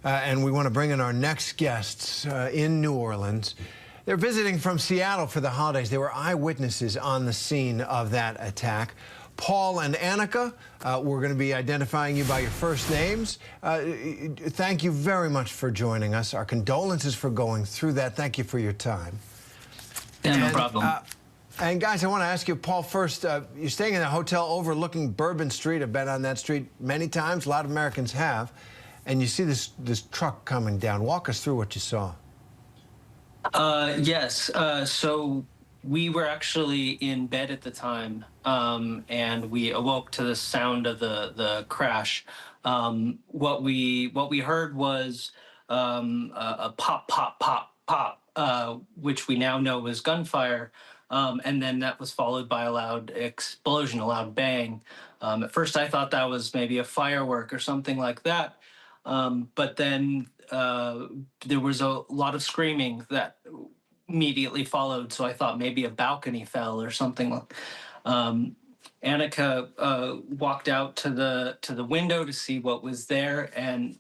and we want to bring in our next guests in New Orleans. They're visiting from Seattle for the holidays. They were eyewitnesses on the scene of that attack. Paul and Annica, we're going to be identifying you by your first names. Thank you very much for joining us. Our condolences for going through that. Thank you for your time. Yeah, no problem. And guys, I want to ask you, Paul, first, you're staying in a hotel overlooking Bourbon Street. I've been on that street many times. A lot of Americans have. And you see this truck coming down. Walk us through what you saw. Yes. So we were actually in bed at the time, and we awoke to the sound of the crash. What we heard was a pop, pop, pop, pop, which we now know was gunfire. And then that was followed by a loud explosion, a loud bang. At first, I thought that was maybe a firework or something like that. But then there was a lot of screaming that immediately followed. So I thought maybe a balcony fell or something. Annica walked out to the window to see what was there. And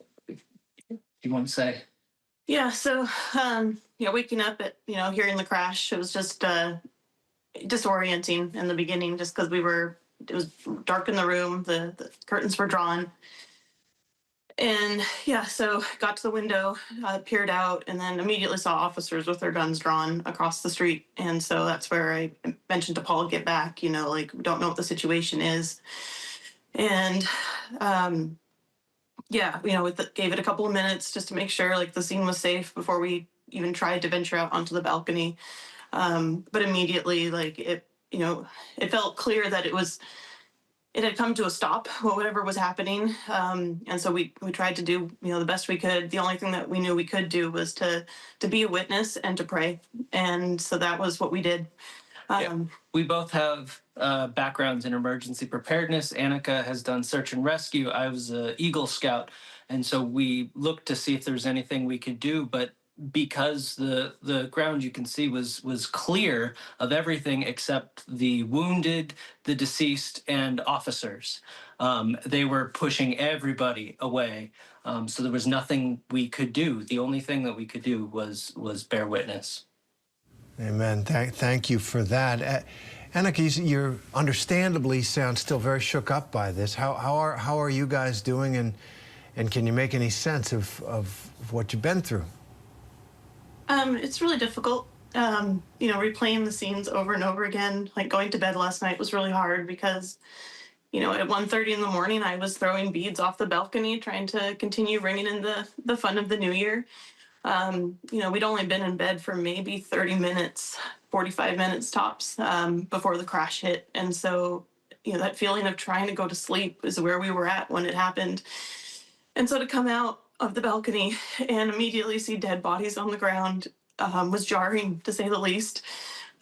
you want to say? Yeah. So waking up at hearing the crash, it was just disorienting in the beginning, just because it was dark in the room, the curtains were drawn. And yeah, so got to the window, peered out, and then immediately saw officers with their guns drawn across the street. And so that's where I mentioned to Paul, get back, we don't know what the situation is. And gave it a couple of minutes just to make sure the scene was safe before we even tried to venture out onto the balcony. But immediately, it felt clear that it had come to a stop, whatever was happening. And so we tried to do, the best we could. The only thing that we knew we could do was to be a witness and to pray. And so that was what we did. We both have backgrounds in emergency preparedness. Annica has done search and rescue. I was an Eagle Scout. And so we looked to see if there was anything we could do, but because the ground you can see was clear of everything except the wounded, the deceased, and officers. They were pushing everybody away, so there was nothing we could do. The only thing that we could do was bear witness. Amen. Thank you for that. Annica, you understandably sound still very shook up by this. How are you guys doing, and can you make any sense of what you've been through? It's really difficult, replaying the scenes over and over again. Like going to bed last night was really hard because, at 1:30 in the morning, I was throwing beads off the balcony, trying to continue ringing in the fun of the new year. We'd only been in bed for maybe 30 minutes, 45 minutes tops, before the crash hit. And so, that feeling of trying to go to sleep is where we were at when it happened. And so to come out of the balcony and immediately see dead bodies on the ground was jarring, to say the least.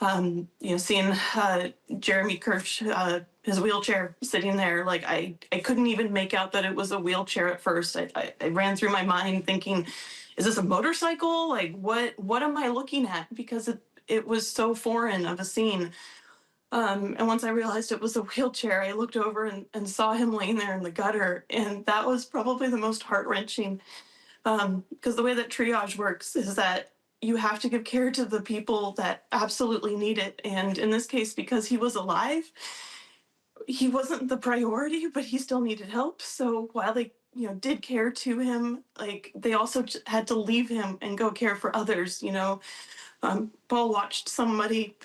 Seeing Jeremy Kirsch, his wheelchair sitting there, I couldn't even make out that it was a wheelchair at first. I ran through my mind thinking, is this a motorcycle? What am I looking at? Because it was so foreign of a scene. And once I realized it was a wheelchair, I looked over and saw him laying there in the gutter. And that was probably the most heart-wrenching, because the way that triage works is that you have to give care to the people that absolutely need it. And in this case, because he was alive, he wasn't the priority, but he still needed help. So while they did care to him, they also had to leave him and go care for others. Paul watched somebody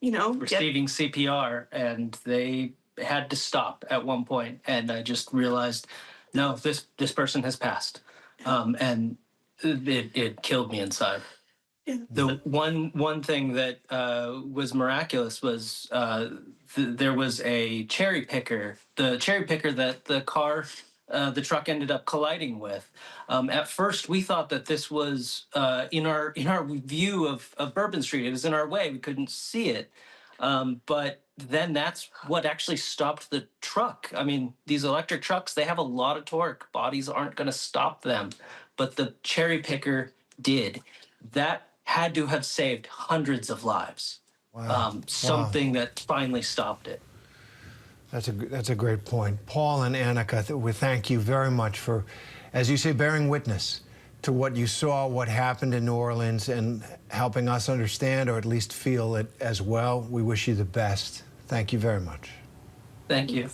receiving CPR, and they had to stop at one point, and I just realized, no, this person has passed, and it killed me inside. Yeah. The one thing that was miraculous was there was a cherry picker, the cherry picker that the the truck ended up colliding with. At first, we thought that this was in our view of Bourbon Street. It was in our way. We couldn't see it. But then that's what actually stopped the truck. I mean, these electric trucks, they have a lot of torque. Bodies aren't going to stop them. But the cherry picker did. That had to have saved hundreds of lives. Wow. Something that finally stopped it. That's a great point. Paul and Annica, we thank you very much for as you say, bearing witness to what you saw, what happened in New Orleans, and helping us understand or at least feel it as well. We wish you the best. Thank you very much. Thank you.